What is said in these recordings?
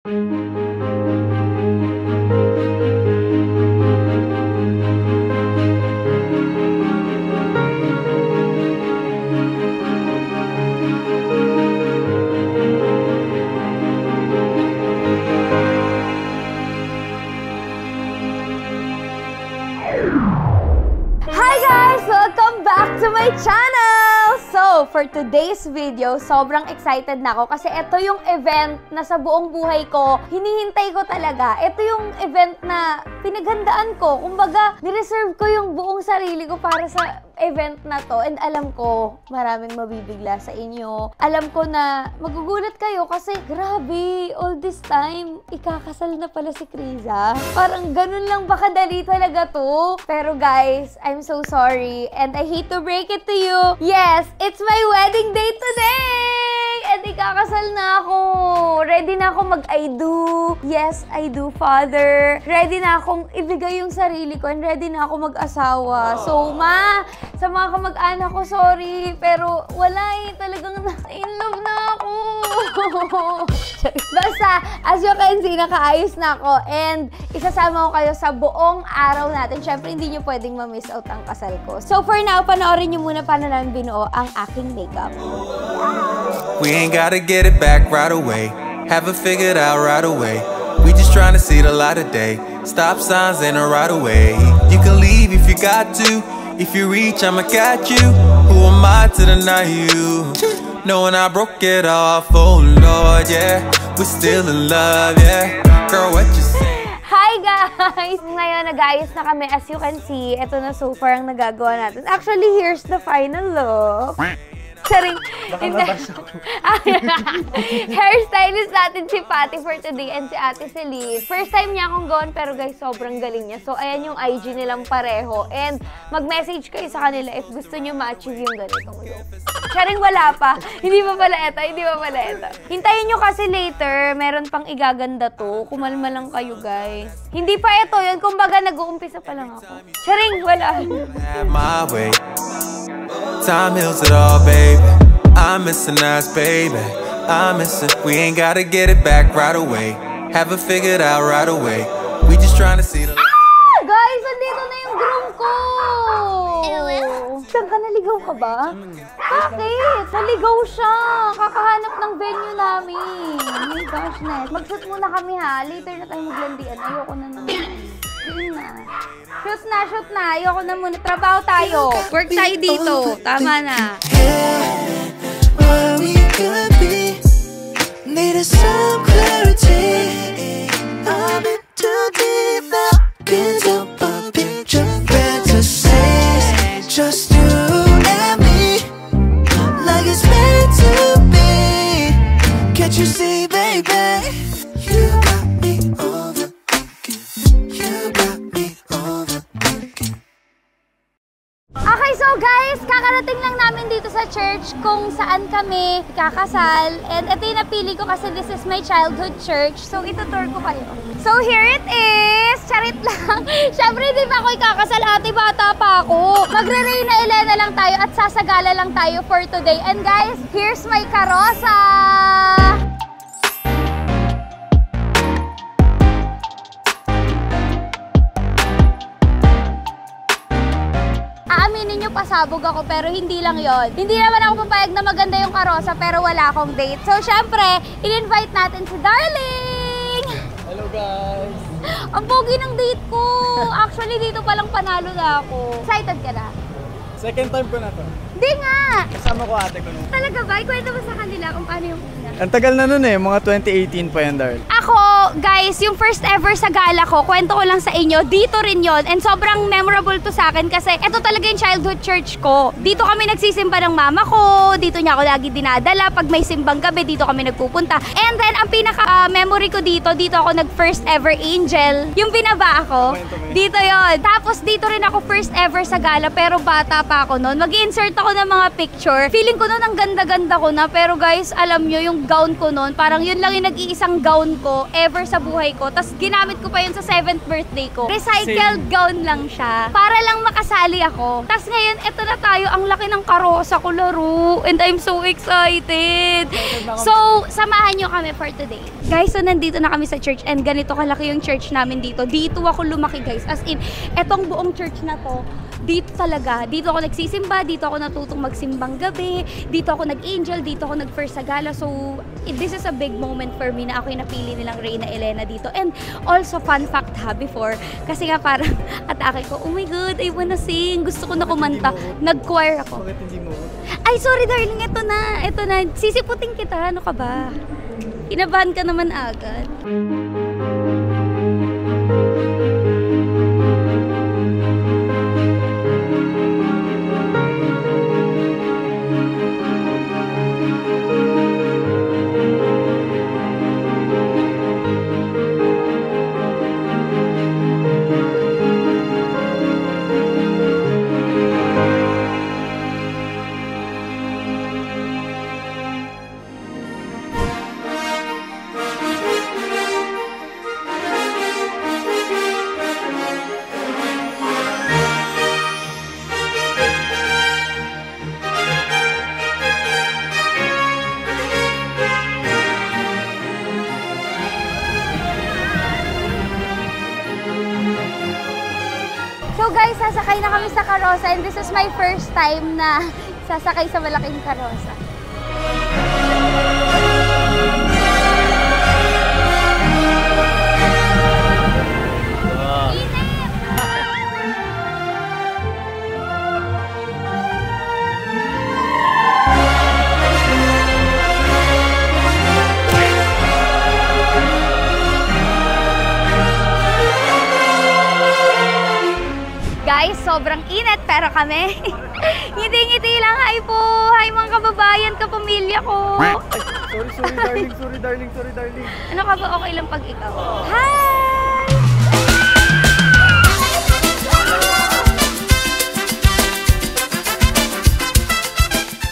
Hi guys! Welcome back to my channel! So, for today's video, sobrang excited na ako kasi ito yung event na sa buong buhay ko, hinihintay ko talaga. Ito yung event na pinaghandaan ko. Kumbaga, nireserve ko yung buong sarili ko para sa event na to. And alam ko, maraming mabibigla sa inyo. Alam ko na magugulat kayo kasi grabe, all this time, ikakasal na pala si Criza. Parang ganun lang ba kadali talaga to? Pero guys, I'm so sorry and I hate to break it to you. Yes, it's my wedding day today! And ikakasal na ako. Ready na ako mag-I do. Yes, I do, Father. Ready na akong ibigay yung sarili ko and ready na ako mag-asawa. So, Ma, sa mga kamag-anak ko, sorry. Pero wala eh. Talagang in love na ako. Basta, as you can see, nakaayos na ako. And isasama ko kayo sa buong araw natin. Siyempre, hindi nyo pwedeng ma-miss out ang kasal ko. So, for now, panoorin nyo muna paano namin binuo ang aking makeup. We ain't gotta get it back right away. Haven't figured out right away. We just trying to see the light of day. Stop signs in the right away. You can leave if you got to. If you reach, I'ma catch you. Who am I to deny you? Knowing I broke it off, oh Lord, yeah. We're still in love, yeah. Girl, what you say? Hi guys! Ngayon, nag-ayos na kami. As you can see, ito na so far ang nagagawa natin. Actually, here's the final look. Charing. Hairstylist natin si Patty for today and si Ate Celine. First time niya akong gawin pero guys, sobrang galing niya. So, ayan yung IG nilang pareho. And mag-message kayo sa kanila if gusto niyo ma-achieve yung ganitong look. Charing, wala pa. Hindi pa pala ito. Hindi pa pala ito. Hintayin nyo kasi later, meron pang igaganda to. Kumalma lang kayo guys. Hindi pa ito. Yun, kumbaga nag-uumpisa pa lang ako. Charing, wala. Time heals it all, baby. I'm missing us, baby. I'm missing. We ain't gotta get it back right away. Haven't figured out right away. We just trying to see the. Guys, andito na yung groom ko! Saan ka? Naligaw ka ba? Bakit? Naligaw siya! Kakahanap ng venue namin. Oh my gosh, Ness. Mag-shoot muna kami ha. Later na tayo maglandian. Ayoko na naman. Yun na. Shoot na, shoot na. Ayoko na muna. Trabaho tayo. Work tayo dito. Tama na. Where we could be, needed some clarity. I've been too deep now, can't help but picture fantasies. Just you and me, like it's meant to be. Can't you see, baby? You got me overthinking. You got me overthinking. Okay, so guys, kakarating lang namin dito sa church kung saan kami kakasal. And ito yung napili ko kasi this is my childhood church. So, itutour ko kayo. So, here it is! Charit lang. Siyempre, di ba ako ikakasal? Ate, bata pa ako. Magre-Reyna Elena lang tayo at sasagala lang tayo for today. And guys, here's my karosa! Aaminin nyo, pasabog ako pero hindi lang yon. Hindi naman ako papayag na maganda yung karosa pero wala akong date. So, syempre, in-invite natin si Darling! Hello guys! Ang pogi ng date ko! Actually, dito palang panalo na ako. Excited ka na? Second time ko na to. Hindi nga! Kasama ko ate ko nun. Talaga ba? Ikwento mo sa kanila kung paano yung una. Ang tagal na nun eh, mga 2018 pa yan, Darl. Ako, guys, yung first ever sa gala ko, kwento ko lang sa inyo, dito rin yon. And sobrang memorable to sa akin kasi ito talaga yung childhood church ko. Dito kami nagsisimba ng mama ko, dito niya ako lagi dinadala. Pag may simbang gabi, dito kami nagpupunta. And then, ang pinaka-memory ko dito ako nag-first ever angel. Yung binaba ako, dito yon. Tapos dito rin ako first ever sa gala, pero bata pa ako noon. Mag-insert ako ng mga picture. Feeling ko noon ang ganda-ganda ko na, pero guys, alam nyo, yung gown ko noon, parang yun lang yung nag-iisang gown ko ever ever sa buhay ko. Tapos ginamit ko pa yun sa 7th birthday ko. Recycled gown lang siya. Para lang makasali ako. Tapos ngayon, eto na tayo. Ang laki ng karosa ko laro. And I'm so excited. So, samahan nyo kami for today. Guys, so nandito na kami sa church. And ganito kalaki yung church namin dito. Dito ako lumaki, guys. As in, etong buong church na to, dito talaga. Dito ako nagsisimba, dito ako natutong magsimbang gabi, dito ako nag-angel, dito ako nag-first sa gala. So, this is a big moment for me na ako yung napili nilang Reyna Elena dito. And also, fun fact ha, before, kasi nga parang atake ko, oh my God, I wanna sing. Gusto ko na kumanta. Nag-choir ako. Bakit hindi mo? Ay, sorry darling, ito na. Sisiputin kita, ano ka ba? Kinabahan ka naman agad. So guys, sasakay na kami sa karosa and this is my first time na sasakay sa malaking karosa. Guys, sobrang init pero kami ngiti-ngiti lang. Hi po! Hi mga kababayan, kapamilya ko! Sorry darling. Ano ka ba? Okay lang pag ikaw? Hi!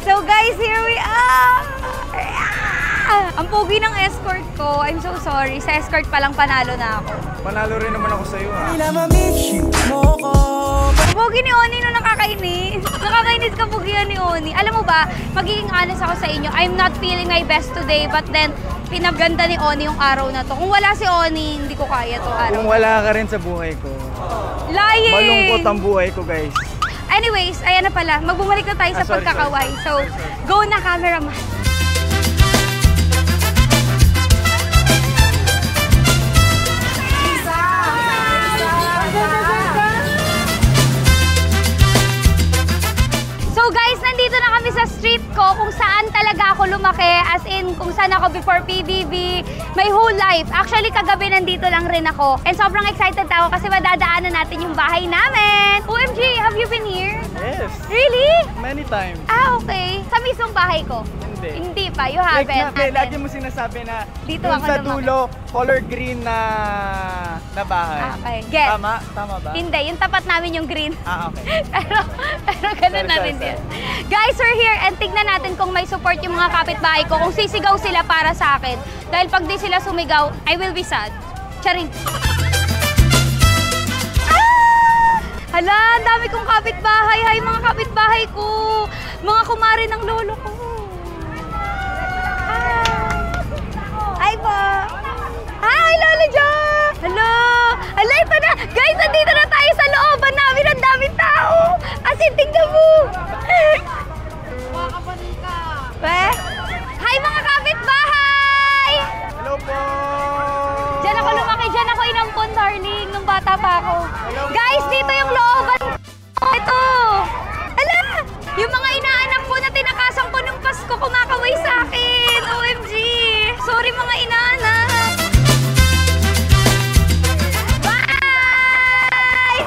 So guys, here we are! Ang pogi ng escort ko. I'm so sorry. Sa escort pa lang panalo na ako. Panalo rin naman ako sa'yo ha. Pogi ni Oni nung nakakainis. Nakakainis ka pogihan ni Oni. Alam mo ba, magiging honest ako sa inyo. I'm not feeling my best today, but then, pinaganda ni Oni yung araw na to. Kung wala si Oni, hindi ko kaya to araw. Kung wala ka rin sa buhay ko. Lying! Malungkot ang buhay ko, guys. Anyways, ayan na pala. Magbumalik na tayo sa Sorry. pagkakaway. So, go na cameraman. So guys, nandito na kami sa street ko kung saan talaga ako lumaki. As in, kung saan ako before PBB, my whole life. Actually, kagabi nandito lang rin ako. And sobrang excited ako kasi madadaanan natin yung bahay namin. OMG, have you been here? Yes. Really? Many times. Ah, okay. Sa mismong bahay ko? Hindi. Hindi pa, you haven't. Lagi mo sinasabi na Dito dun ako sa lumaki. dulo, color green na bahay. Ah, okay. Get. Tama ba? Hindi, yung tapat namin yung green. Ah, okay. pero ganun na Sorry. rin din. Guys, we're here and tignan natin kung may support yung mga kapitbahay ko, kung sisigaw sila para sa akin. Dahil pag di sila sumigaw, I will be sad. Charing. Ah! Hala, ang dami kong kapitbahay. Hi, mga kapitbahay ko. Mga kumare ng lolo ko. Hi po. Hi, Lolo Joe. Hello. Hala, ito na. Guys, nandito na tayo sa looban namin. Ang daming tao. As in, tingnan mo. Hi, mga kapitbahay. Hello po! Diyan ako lumaki. Diyan ako inampon, darling, nung bata pa ako. Guys, dito yung looban. Ito. Hala, yung mga inaanak ko na tinakasan ko nung Pasko kumakaway sa akin. OMG. Sorry, mga inaanak. Bye!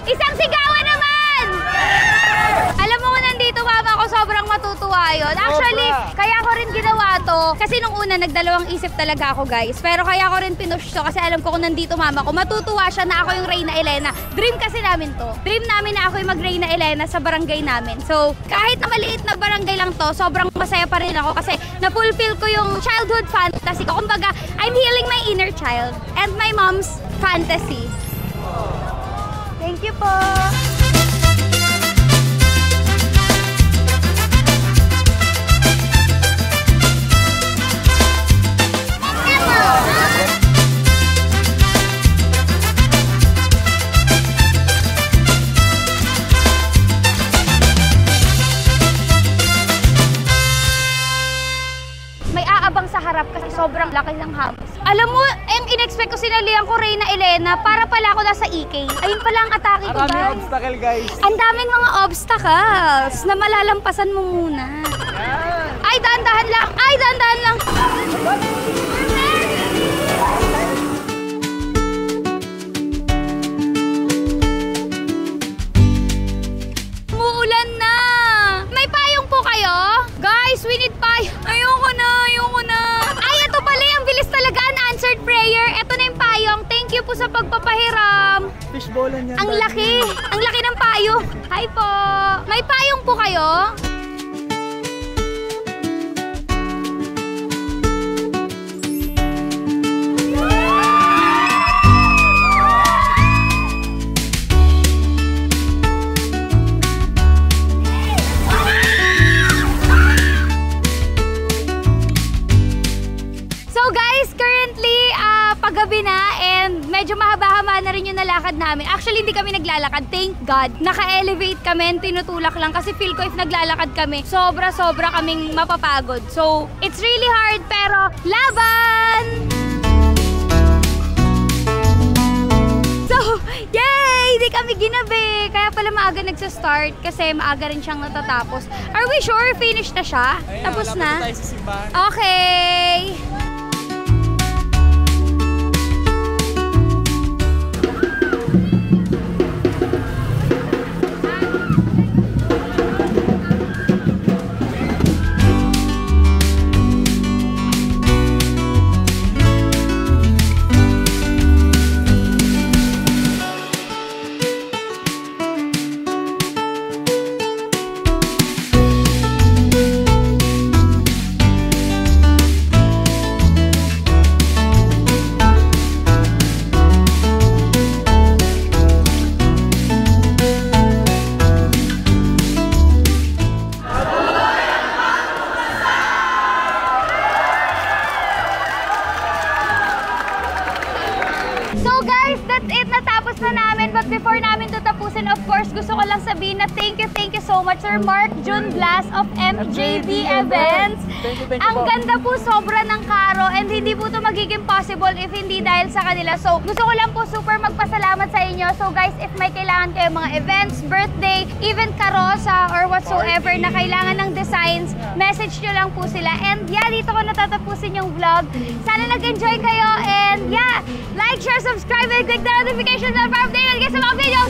Isang sigawan naman! Alam mo kung nandito, mama ko, sobrang matutuwa yun. Actually, kaya ko rin ginawa to kasi nung una, nagdalawang isip talaga ako, guys. Pero kaya ko rin pinush to kasi alam ko kung nandito mama ko, matutuwa siya na ako yung Reyna Elena. Dream kasi namin to. Dream namin na ako yung mag-Reyna Elena sa barangay namin. So, kahit na maliit na barangay lang to, sobrang masaya pa rin ako kasi na-fulfill ko yung childhood fantasy ko. Kumbaga, I'm healing my inner child and my mom's fantasy. Thank you po! Kasi sobrang laki ng hams. Alam mo, yung in-expect ko sinalihan ko Reyna Elena para pala ako nasa EK. Ayun pala ang atake ko, guys. Maraming obstacle, guys. Ang daming mga obstacles na malalampasan mo muna. Ay, dahan-dahan lang! Ay, dahan-dahan lang! Umuulan na! May payong po kayo? Guys, we need payong. Ayoko na, ayoko na. Ay, ito pala yung bilis talaga. Unanswered prayer. Ito na yung payong. Thank you po sa pagpapahiram. Fishballan yan. Ang laki. Ang laki ng payong. Hi po. May payong po kayo? Paggabi na and medyo mahaba-haba na rin yung nalakad namin. Actually, hindi kami naglalakad. Thank God. Naka-elevate kami, tinutulak lang kasi feel ko if naglalakad kami, sobra-sobra kaming mapapagod. So, it's really hard pero laban! So, yay! Hindi kami ginabi. Kaya pala maaga nagsa-start kasi maaga rin siyang natatapos. Are we sure finish na siya? Ayan, tapos na? tayo sa simbahan. Okay! But before namin ito tapusin, of course, gusto ko lang sabihin na thank you so much, Sir Mark June Blas of MJB Events. Ang ganda po sobra ng karo and hindi po ito magiging possible if hindi dahil sa kanila. So, gusto ko lang po super magpasalamat sa inyo. So guys, if may kailangan kayo mga events, birthday, even karosa or whatsoever na kailangan ng designs, message nyo lang po sila. And yeah, dito ko natatapusin yung vlog. Sana nag-enjoy kayo and yeah, like, share, subscribe, and click the notification bell para updated kayo sa mga video